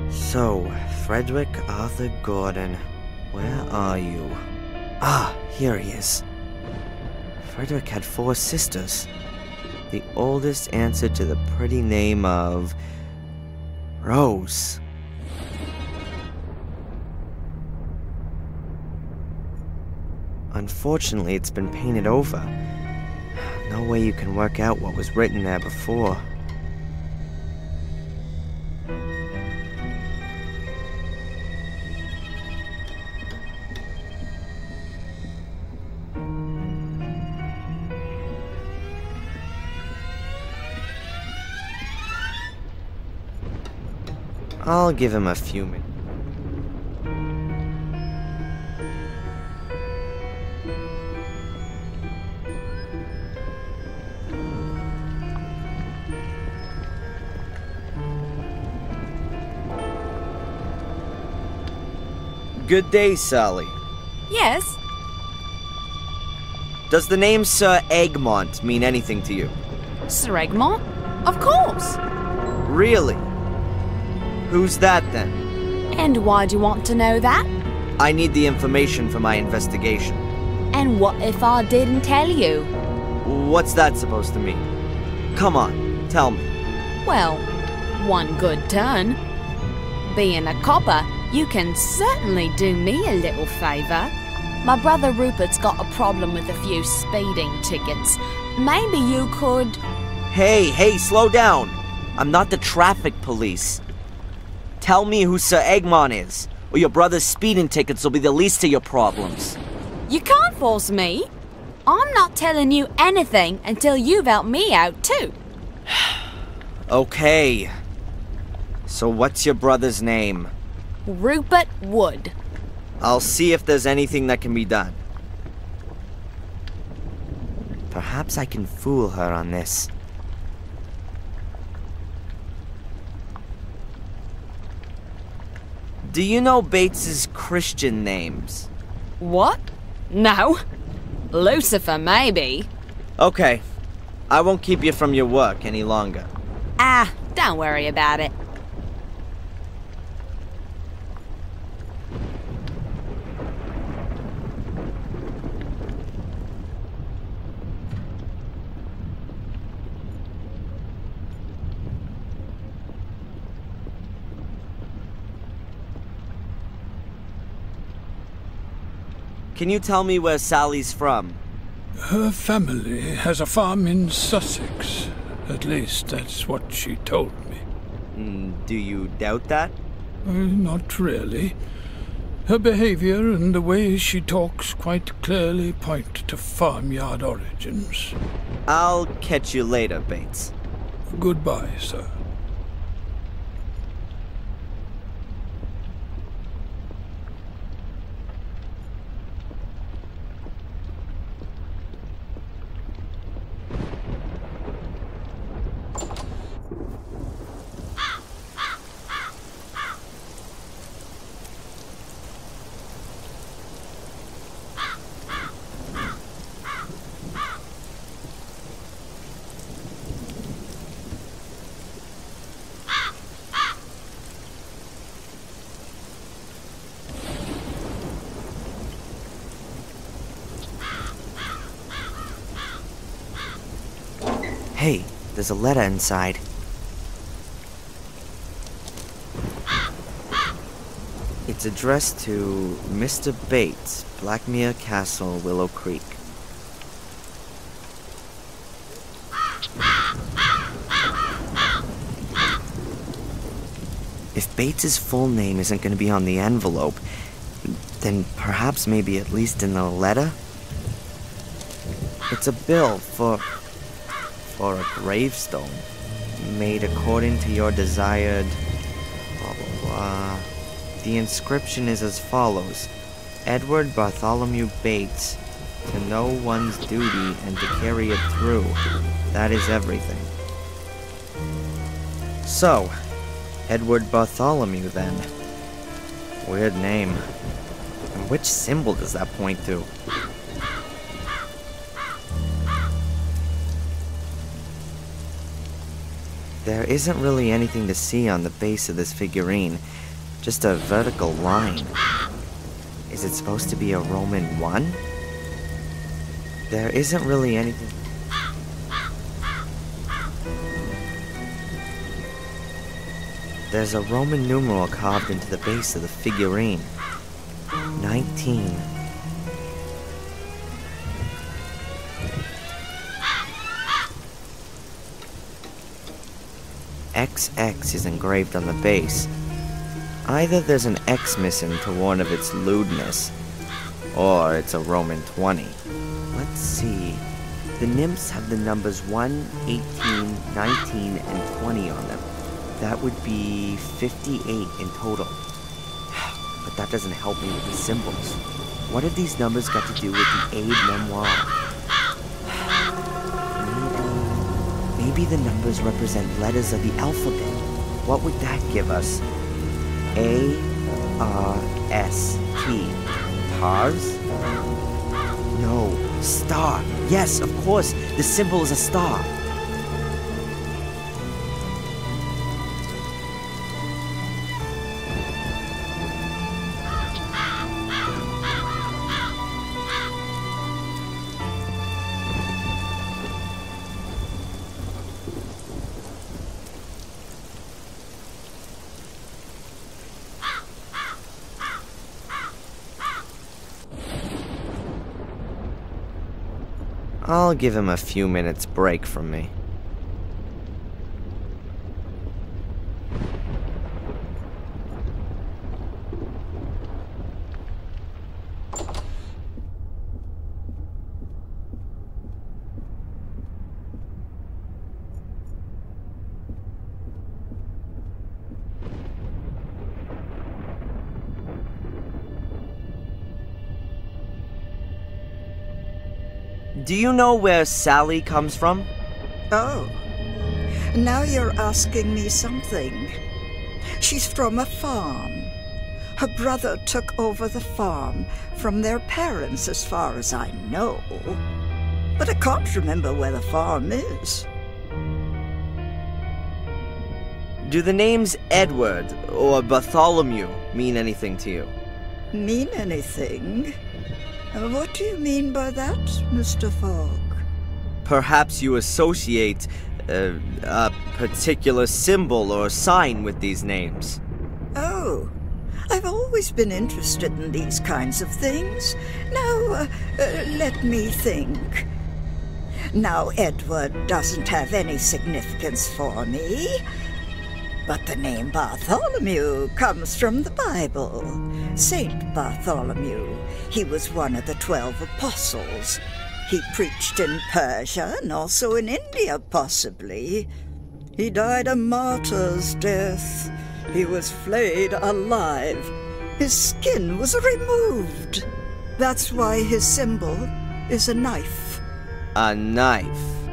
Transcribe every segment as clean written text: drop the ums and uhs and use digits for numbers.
So, Frederick Arthur Gordon, where are you? Ah, here he is. Frederick had 4 sisters. The oldest answered to the pretty name of Rose. Unfortunately, it's been painted over. No way you can work out what was written there before. I'll give him a few minutes. Good day, Sally. Yes? Does the name Sir Egmont mean anything to you? Sir Egmont? Of course. Really? Who's that then? And why do you want to know that? I need the information for my investigation. And what if I didn't tell you? What's that supposed to mean? Come on, tell me. Well, one good turn. Being a copper, you can certainly do me a little favour. My brother Rupert's got a problem with a few speeding tickets. Maybe you could... Hey, slow down! I'm not the traffic police. Tell me who Sir Egmont is, or your brother's speeding tickets will be the least of your problems. You can't force me. I'm not telling you anything until you've helped me out too. Okay. So what's your brother's name? Rupert Wood. I'll see if there's anything that can be done. Perhaps I can fool her on this. Do you know Bates's Christian names? What? No. Lucifer, maybe. Okay. I won't keep you from your work any longer. Ah, don't worry about it. Can you tell me where Sally's from? Her family has a farm in Sussex. At least, that's what she told me. Do you doubt that? Not really. Her behavior and the way she talks quite clearly point to farmyard origins. I'll catch you later, Bates. Goodbye, sir. Hey, there's a letter inside. It's addressed to Mr. Bates, Blackmere Castle, Willow Creek. If Bates's full name isn't going to be on the envelope, then perhaps maybe at least in the letter? It's a bill for a gravestone, made according to your desired... blah blah blah. The inscription is as follows: Edward Bartholomew Bates, to know one's duty and to carry it through. That is everything. So, Edward Bartholomew then. Weird name. And which symbol does that point to? There isn't really anything to see on the base of this figurine, just a vertical line. Is it supposed to be a Roman 1? There isn't really anything... There's a Roman numeral carved into the base of the figurine. 19. XX is engraved on the base. Either there's an X missing to warn of its lewdness, or it's a Roman 20. Let's see. The nymphs have the numbers 1, 18, 19, and 20 on them. That would be 58 in total. But that doesn't help me with the symbols. What have these numbers got to do with the aid memoir? Maybe the numbers represent letters of the alphabet. What would that give us? A, R, S, T. Tars? No. Star. Yes, of course. The symbol is a star. I'll give him a few minutes break from me. Do you know where Sally comes from? Oh, now you're asking me something. She's from a farm. Her brother took over the farm from their parents, as far as I know. But I can't remember where the farm is. Do the names Edward or Bartholomew mean anything to you? Mean anything? What do you mean by that, Mr. Fogg? Perhaps you associate a particular symbol or sign with these names. Oh, I've always been interested in these kinds of things. Now, let me think. Now, Edward doesn't have any significance for me, but the name Bartholomew comes from the Bible. Saint Bartholomew. He was one of the 12 apostles. He preached in Persia and also in India, possibly. He died a martyr's death. He was flayed alive. His skin was removed. That's why his symbol is a knife. A knife.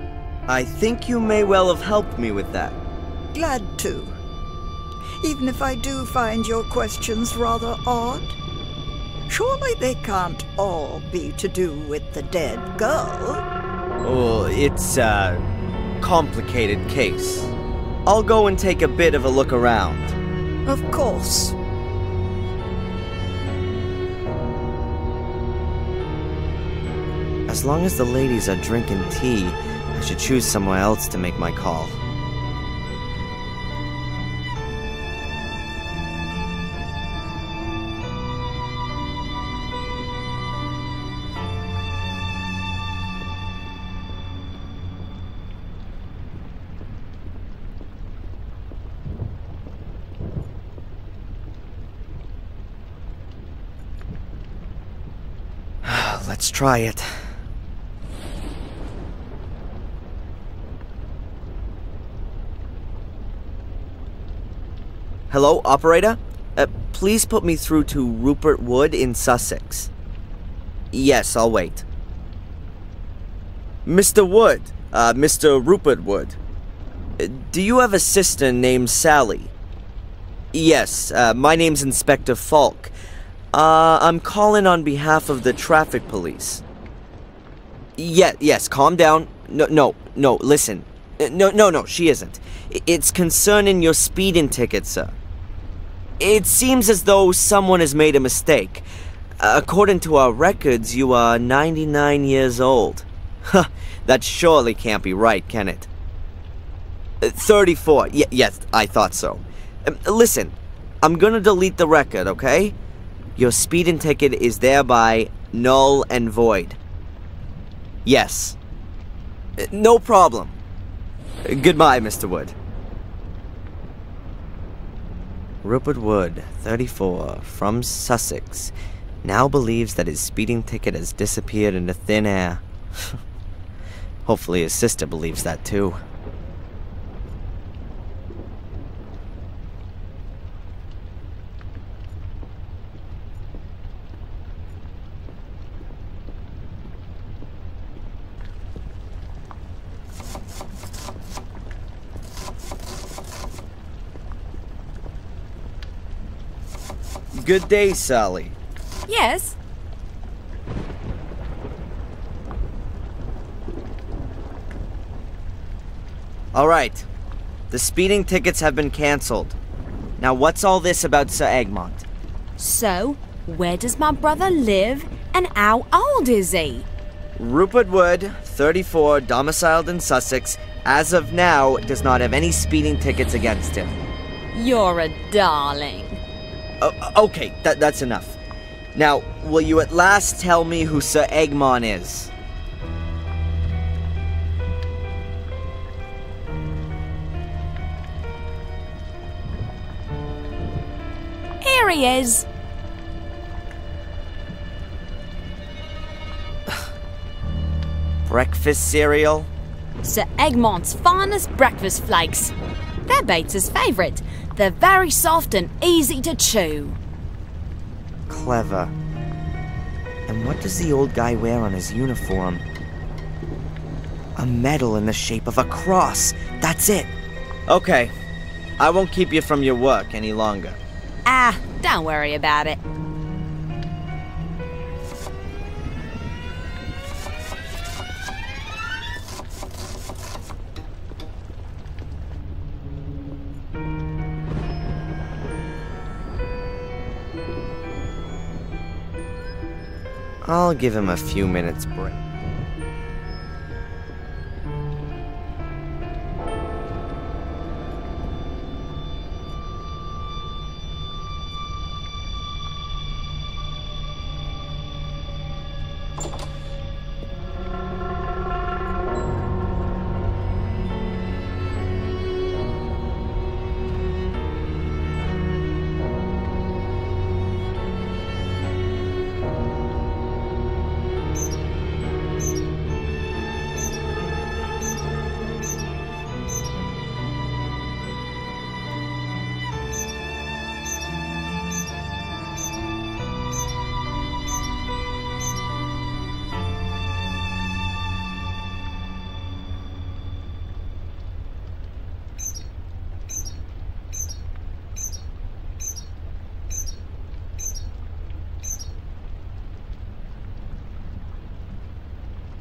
I think you may well have helped me with that. Glad to. Even if I do find your questions rather odd. Surely they can't all be to do with the dead girl. Oh, it's a complicated case. I'll go and take a bit of a look around. Of course. As long as the ladies are drinking tea, I should choose somewhere else to make my call. Let's try it. Hello, operator? Please put me through to Rupert Wood in Sussex. Yes, I'll wait. Mr. Wood, Mr. Rupert Wood. Do you have a sister named Sally? Yes, my name's Inspector Falk. I'm calling on behalf of the traffic police. Yes, calm down. No, listen. No, she isn't. It's concerning your speeding ticket, sir. It seems as though someone has made a mistake. According to our records, you are 99 years old. Huh, that surely can't be right, can it? 34. Yes, I thought so. Listen, I'm gonna delete the record, okay? Your speeding ticket is thereby null and void. Yes. No problem. Goodbye, Mr. Wood. Rupert Wood, 34, from Sussex, now believes that his speeding ticket has disappeared into thin air. Hopefully his sister believes that too. Good day, Sally. Yes? Alright. The speeding tickets have been cancelled. Now what's all this about Sir Egmont? So, where does my brother live and how old is he? Rupert Wood, 34, domiciled in Sussex, as of now does not have any speeding tickets against him. You're a darling. Okay, that's enough. Now, will you at last tell me who Sir Egmont is? Here he is. Breakfast cereal? Sir Egmont's finest breakfast flakes. They're Bates's favourite. They're very soft and easy to chew. Clever. And what does the old guy wear on his uniform? A medal in the shape of a cross. That's it. Okay. I won't keep you from your work any longer. Ah, don't worry about it. I'll give him a few minutes break.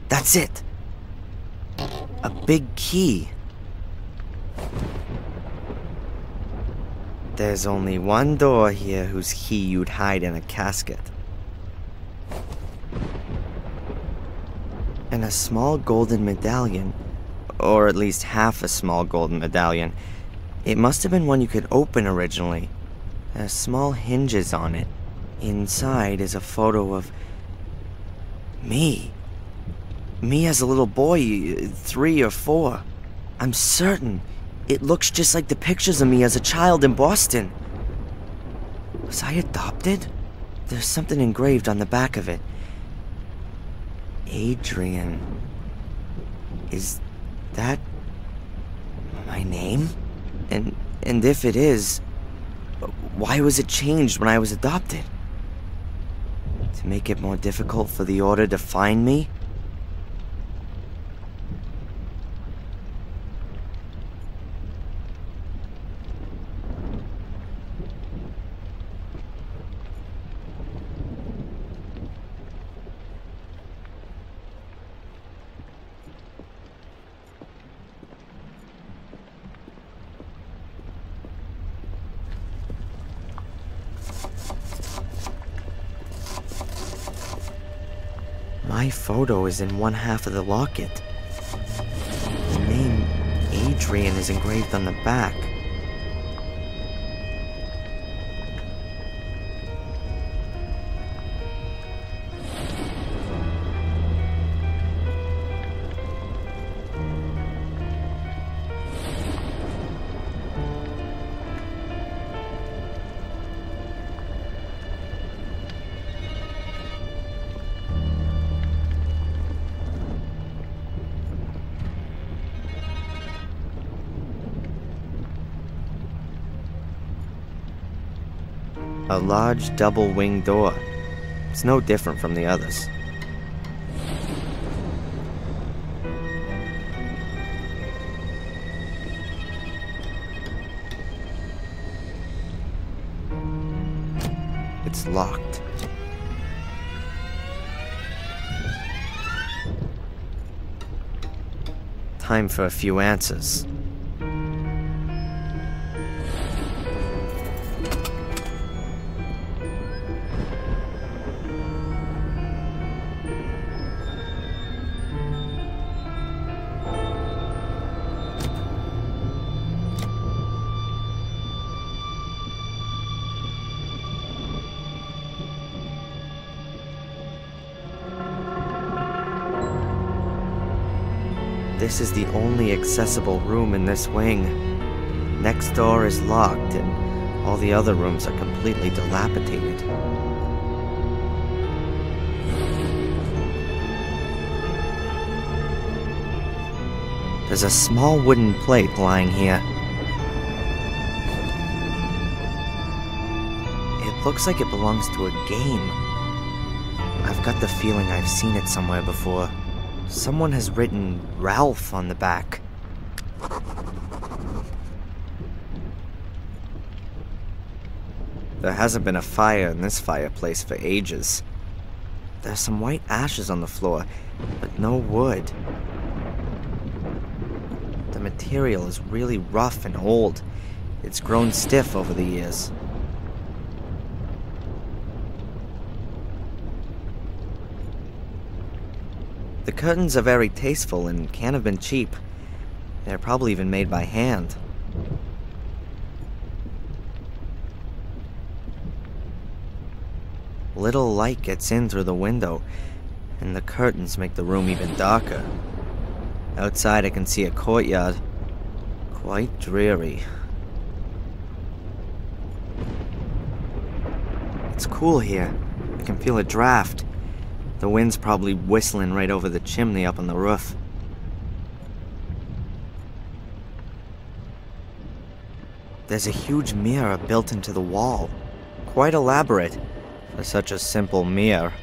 That's it. A big key. There's only one door here whose key you'd hide in a casket. And a small golden medallion, or at least half a small golden medallion. It must have been one you could open originally. There's small hinges on it. Inside is a photo of me. Me as a little boy, 3 or 4. I'm certain it looks just like the pictures of me as a child in Boston. Was I adopted? There's something engraved on the back of it. Adrian. Is that my name? And if it is, why was it changed when I was adopted? To make it more difficult for the Order to find me? My photo is in one half of the locket. The name Adrian is engraved on the back. A large double-winged door. It's no different from the others. It's locked. Time for a few answers. This is the only accessible room in this wing. Next door is locked, and all the other rooms are completely dilapidated. There's a small wooden plate lying here. It looks like it belongs to a game. I've got the feeling I've seen it somewhere before. Someone has written Ralph on the back. There hasn't been a fire in this fireplace for ages. There's some white ashes on the floor, but no wood. The material is really rough and old. It's grown stiff over the years. The curtains are very tasteful and can't have been cheap. They're probably even made by hand. Little light gets in through the window, and the curtains make the room even darker. Outside I can see a courtyard. Quite dreary. It's cool here. I can feel a draft. The wind's probably whistling right over the chimney up on the roof. There's a huge mirror built into the wall. Quite elaborate for such a simple mirror.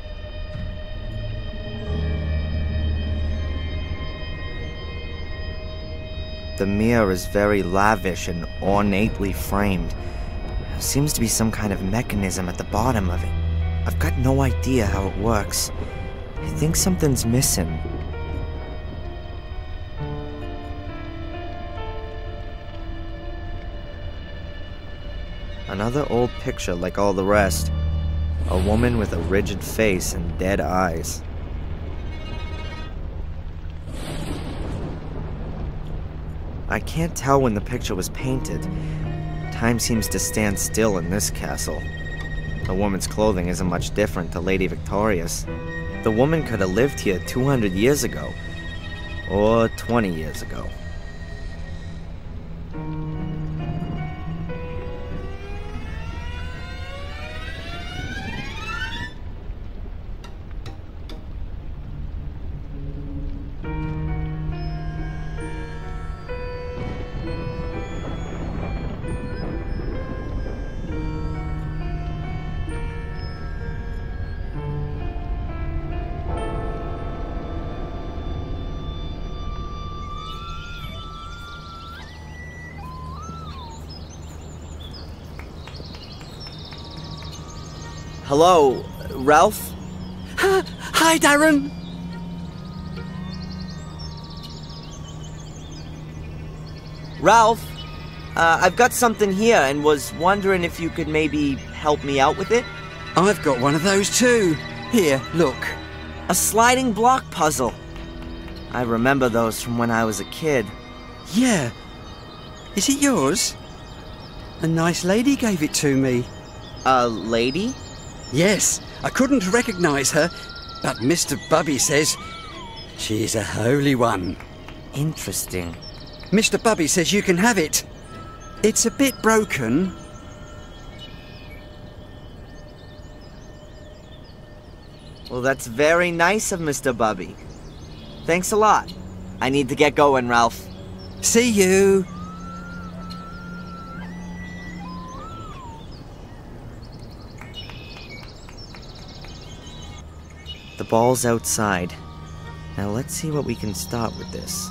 The mirror is very lavish and ornately framed. There seems to be some kind of mechanism at the bottom of it. I've got no idea how it works. I think something's missing. Another old picture like all the rest. A woman with a rigid face and dead eyes. I can't tell when the picture was painted. Time seems to stand still in this castle. The woman's clothing isn't much different to Lady Victoria's. The woman could have lived here 200 years ago, or 20 years ago. Hello, Ralph? Hi, Darren! Ralph, I've got something here and was wondering if you could maybe help me out with it? I've got one of those too. Here, look. A sliding block puzzle. I remember those from when I was a kid. Yeah. Is it yours? A nice lady gave it to me. A lady? Yes, I couldn't recognise her, but Mr. Bubby says she's a holy one. Interesting. Mr. Bubby says you can have it. It's a bit broken. Well, that's very nice of Mr. Bubby. Thanks a lot. I need to get going, Ralph. See you. The ball's outside. Now let's see what we can start with this.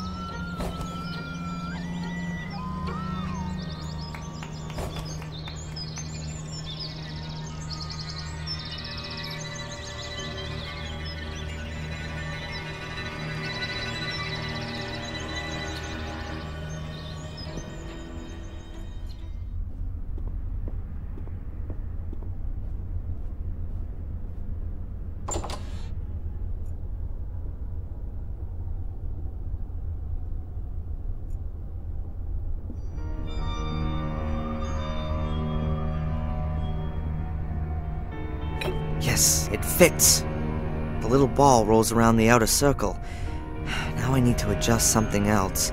Yes, it fits. The little ball rolls around the outer circle. Now I need to adjust something else.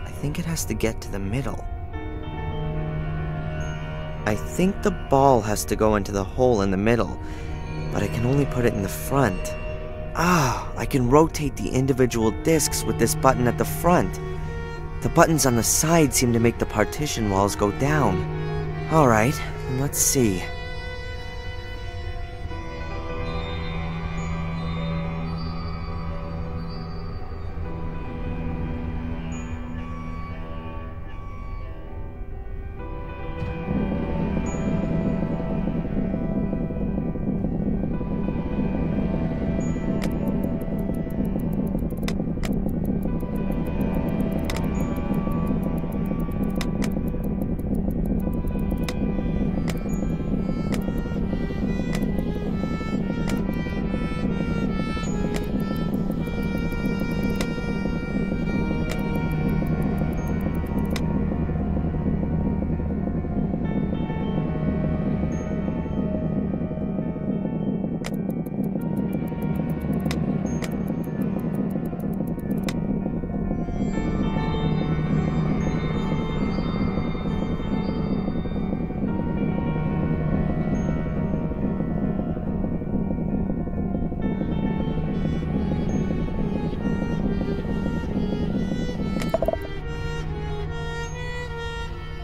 I think it has to get to the middle. I think the ball has to go into the hole in the middle, but I can only put it in the front. I can rotate the individual discs with this button at the front. The buttons on the side seem to make the partition walls go down. Alright, let's see.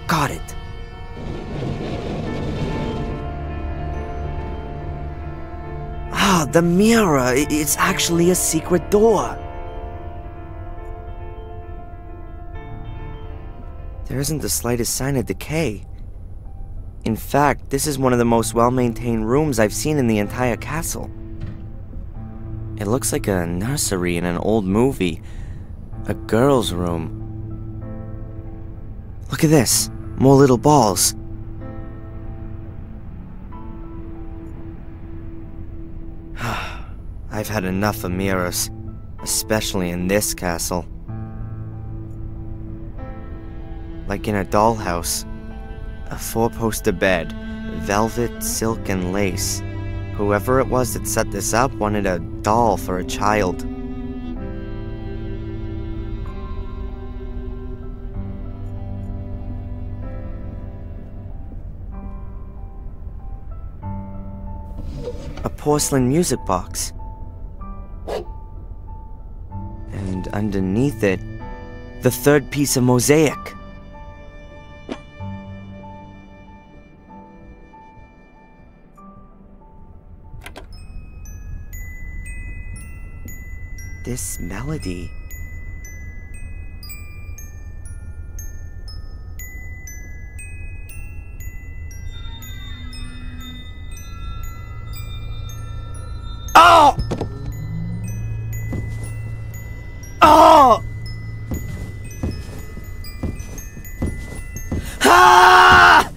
Got it. The mirror. It's actually a secret door. There isn't the slightest sign of decay. In fact, this is one of the most well-maintained rooms I've seen in the entire castle. It looks like a nursery in an old movie. A girl's room. Look at this. More little balls. I've had enough of mirrors, especially in this castle. Like in a dollhouse. A four-poster bed, velvet, silk, and lace. Whoever it was that set this up wanted a doll for a child. A porcelain music box. And underneath it, the third piece of mosaic. This melody. Oh! Oh! Ah!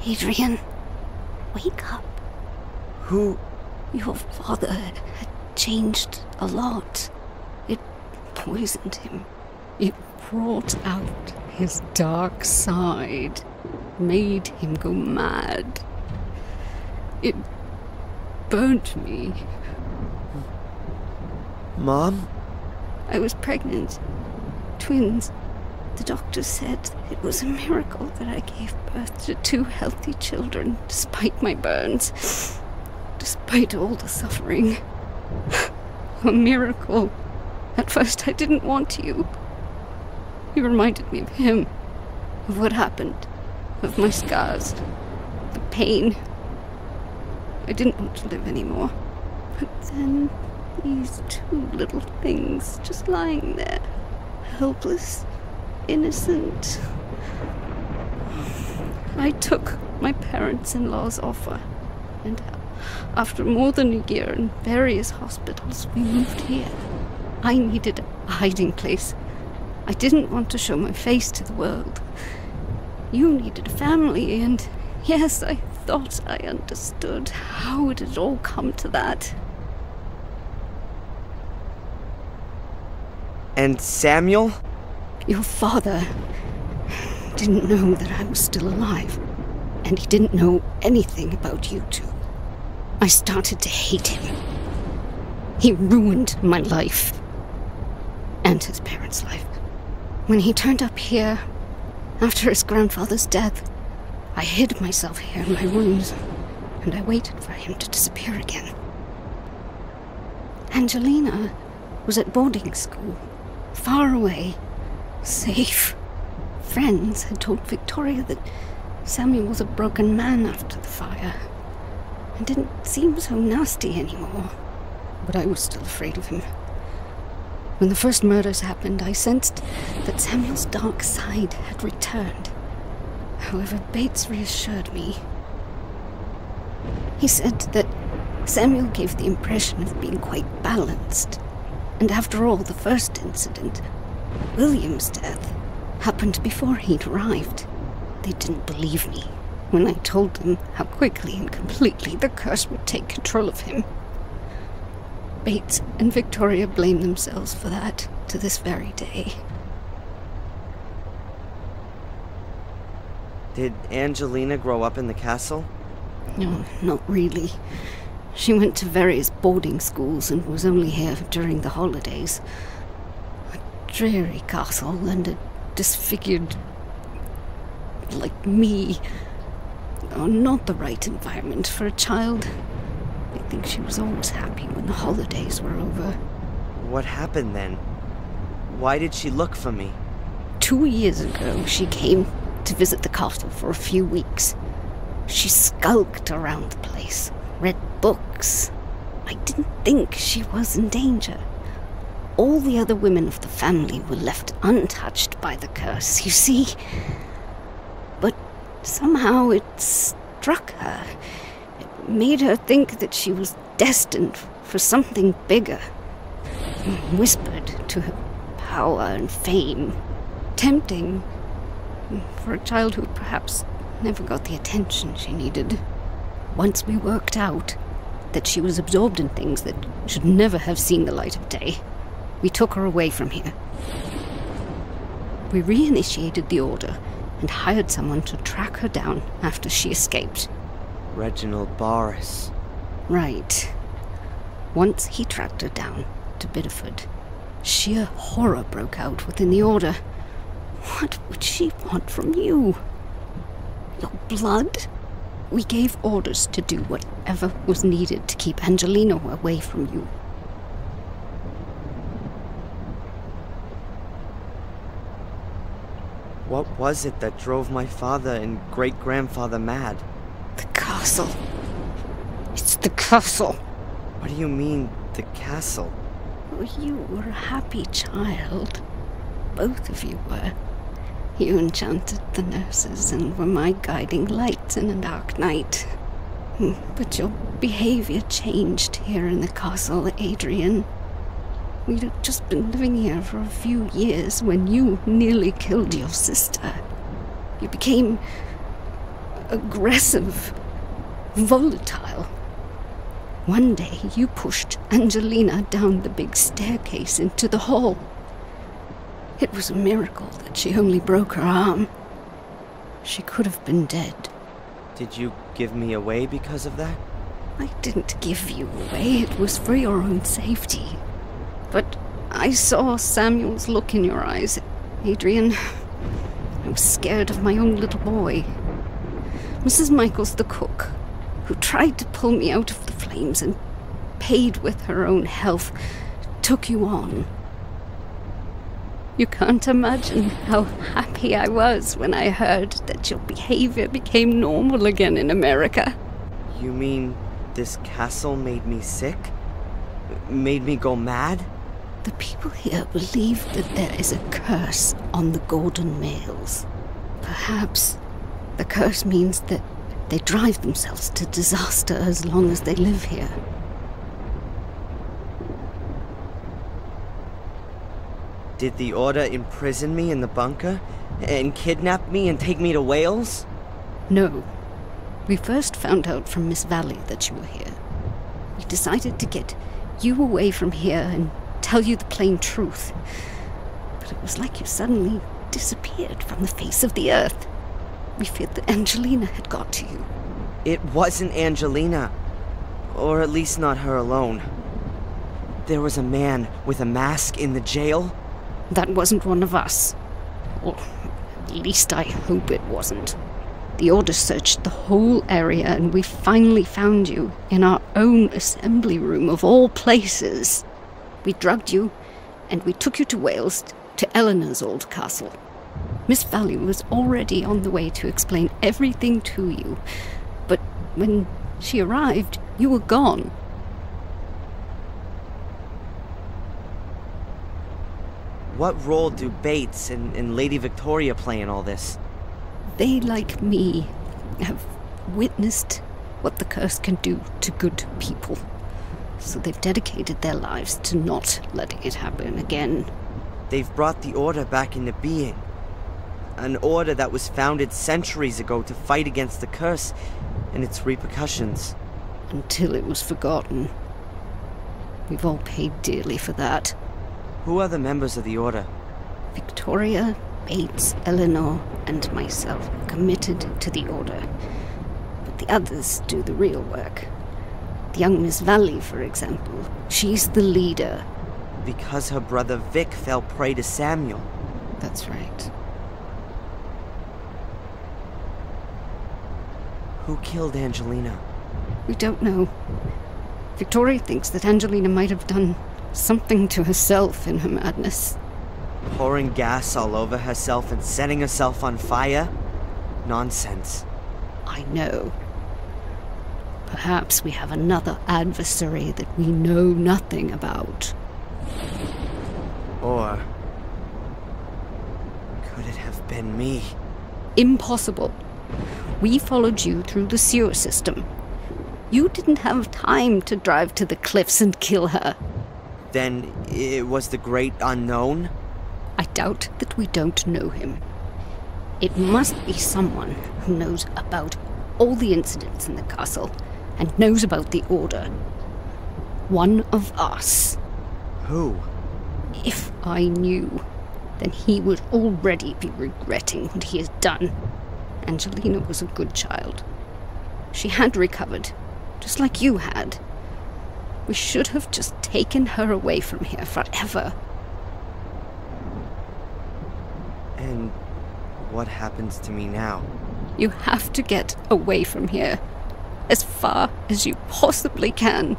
Adrian, wake up. Who? Your father had changed a lot. It poisoned him. It brought out his dark side, made him go mad. It burnt me. Mom? I was pregnant. Twins. The doctor said it was a miracle that I gave birth to 2 healthy children, despite my burns, despite all the suffering. A miracle. At first I didn't want you. You reminded me of him, of what happened, of my scars, the pain. I didn't want to live anymore. But then these 2 little things just lying there, helpless, innocent. I took my parents-in-law's offer, and after more than a year in various hospitals, we moved here. I needed a hiding place. I didn't want to show my face to the world. You needed a family, and yes, I thought I understood. How it had all come to that. And Samuel? Your father didn't know that I was still alive, and he didn't know anything about you two. I started to hate him. He ruined my life, and his parents' life. When he turned up here, after his grandfather's death, I hid myself here in my rooms, and I waited for him to disappear again. Angelina was at boarding school, far away, safe. Friends had told Victoria that Samuel was a broken man after the fire, and didn't seem so nasty anymore. But I was still afraid of him. When the first murders happened, I sensed that Samuel's dark side had returned. However, Bates reassured me. He said that Samuel gave the impression of being quite balanced, and after all, the first incident, William's death, happened before he'd arrived. They didn't believe me when I told them how quickly and completely the curse would take control of him. Bates and Victoria blame themselves for that to this very day. Did Angelina grow up in the castle? No, not really. She went to various boarding schools and was only here during the holidays. A dreary castle and a disfigured... like me. Oh, not the right environment for a child. I think she was always happy when the holidays were over. What happened then? Why did she look for me? 2 years ago, she came to visit the castle for a few weeks. She skulked around the place, read books. I didn't think she was in danger. All the other women of the family were left untouched by the curse, you see. But somehow it struck her. It made her think that she was destined for something bigger. Whispered to her power and fame. Tempting for a child who perhaps never got the attention she needed. Once we worked out that she was absorbed in things that should never have seen the light of day, we took her away from here. We reinitiated the order and hired someone to track her down after she escaped. Reginald Boris. Right. Once he tracked her down to Bideford, sheer horror broke out within the order. What would she want from you? Your blood? We gave orders to do whatever was needed to keep Angelina away from you. What was it that drove my father and great-grandfather mad? The castle. It's the castle. What do you mean, the castle? Oh, you were a happy child. Both of you were. You enchanted the nurses and were my guiding light in a dark night. But your behavior changed here in the castle, Adrian. We'd have just been living here for a few years when you nearly killed your sister. You became aggressive, volatile. One day you pushed Angelina down the big staircase into the hall. It was a miracle that she only broke her arm. She could have been dead. Did you give me away because of that? I didn't give you away. It was for your own safety. But I saw Samuel's look in your eyes, Adrian. I was scared of my own little boy. Mrs. Michaels, the cook, who tried to pull me out of the flames and paid with her own health, took you on. You can't imagine how happy I was when I heard that your behavior became normal again in America. You mean this castle made me sick? Made me go mad? The people here believe that there is a curse on the golden males. Perhaps the curse means that they drive themselves to disaster as long as they live here. Did the Order imprison me in the bunker? And kidnap me and take me to Wales? No. We first found out from Miss Valley that you were here. We decided to get you away from here and tell you the plain truth. But it was like you suddenly disappeared from the face of the earth. We feared that Angelina had got to you. It wasn't Angelina. Or at least not her alone. There was a man with a mask in the jail. That wasn't one of us. Or at least I hope it wasn't. The Order searched the whole area and we finally found you in our own assembly room of all places. We drugged you and we took you to Wales, to Eleanor's old castle. Miss Valley was already on the way to explain everything to you, but when she arrived, you were gone. What role do Bates and Lady Victoria play in all this? They, like me, have witnessed what the curse can do to good people. So they've dedicated their lives to not letting it happen again. They've brought the Order back into being. An Order that was founded centuries ago to fight against the curse and its repercussions. Until it was forgotten. We've all paid dearly for that. Who are the members of the Order? Victoria, Bates, Eleanor, and myself are committed to the Order. But the others do the real work. The young Miss Valley, for example, she's the leader. Because her brother Vic fell prey to Samuel. That's right. Who killed Angelina? We don't know. Victoria thinks that Angelina might have done something to herself in her madness. Pouring gas all over herself and setting herself on fire? Nonsense. I know. Perhaps we have another adversary that we know nothing about. Or could it have been me? Impossible. We followed you through the sewer system. You didn't have time to drive to the cliffs and kill her. Then it was the great unknown? I doubt that we don't know him. It must be someone who knows about all the incidents in the castle and knows about the Order. One of us. Who? If I knew, then he would already be regretting what he has done. Angelina was a good child. She had recovered, just like you had. We should have just taken her away from here forever. And what happens to me now? You have to get away from here, as far as you possibly can.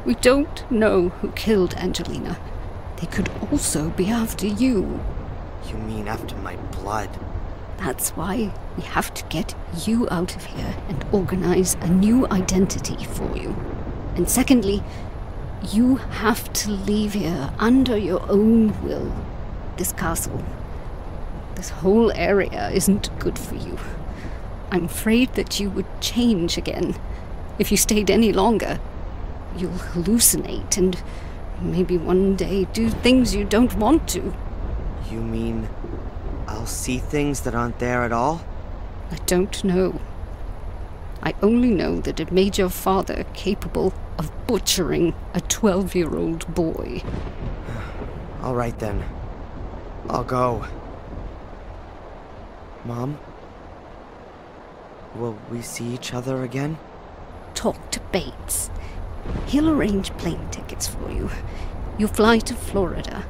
We don't know who killed Angelina. They could also be after you. You mean after my blood? That's why we have to get you out of here and organize a new identity for you. And secondly, you have to leave here under your own will. This castle, this whole area isn't good for you. I'm afraid that you would change again. If you stayed any longer, you'll hallucinate and maybe one day do things you don't want to. You mean I'll see things that aren't there at all? I don't know. I only know that it made your father capable of butchering a 12-year-old boy. All right then. I'll go. Mom? Will we see each other again? Talk to Bates. He'll arrange plane tickets for you. You fly to Florida.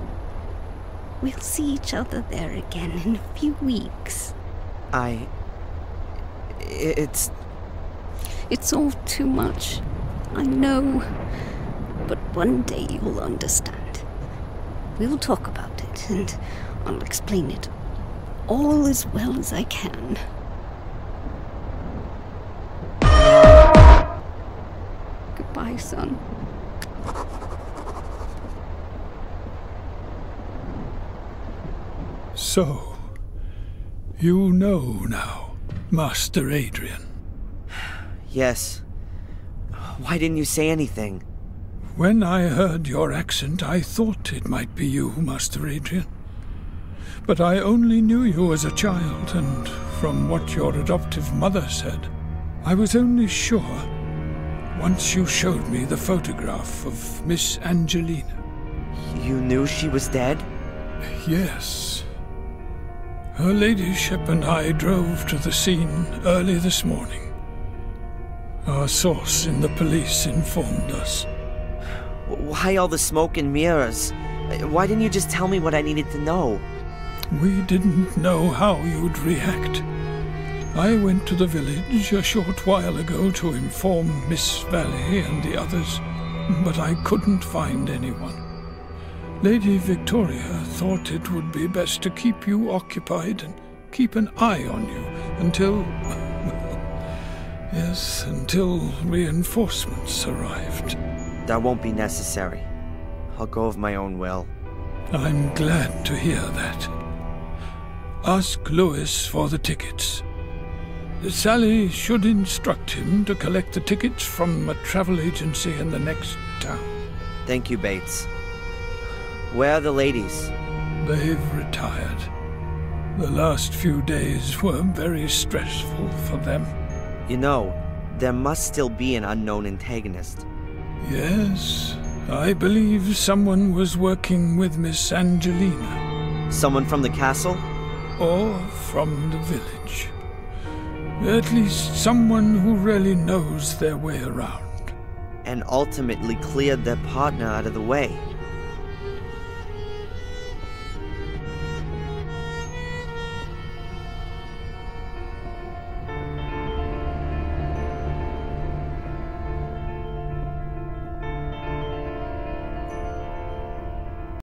We'll see each other there again in a few weeks. It's all too much. I know. But one day you'll understand. We'll talk about it, and I'll explain it all as well as I can. Goodbye, son. So, you know now, Master Adrian. Yes. Why didn't you say anything? When I heard your accent, I thought it might be you, Master Adrian. But I only knew you as a child, and from what your adoptive mother said, I was only sure once you showed me the photograph of Miss Angelina. You knew she was dead? Yes. Her ladyship and I drove to the scene early this morning. Our source in the police informed us. Why all the smoke and mirrors? Why didn't you just tell me what I needed to know? We didn't know how you'd react. I went to the village a short while ago to inform Miss Valley and the others, but I couldn't find anyone. Lady Victoria thought it would be best to keep you occupied and keep an eye on you until... yes, until reinforcements arrived. That won't be necessary. I'll go of my own will. I'm glad to hear that. Ask Lewis for the tickets. Sally should instruct him to collect the tickets from a travel agency in the next town. Thank you, Bates. Where are the ladies? They've retired. The last few days were very stressful for them. You know, there must still be an unknown antagonist. Yes, I believe someone was working with Miss Angelina. Someone from the castle? Or from the village. At least someone who really knows their way around. And ultimately cleared their partner out of the way.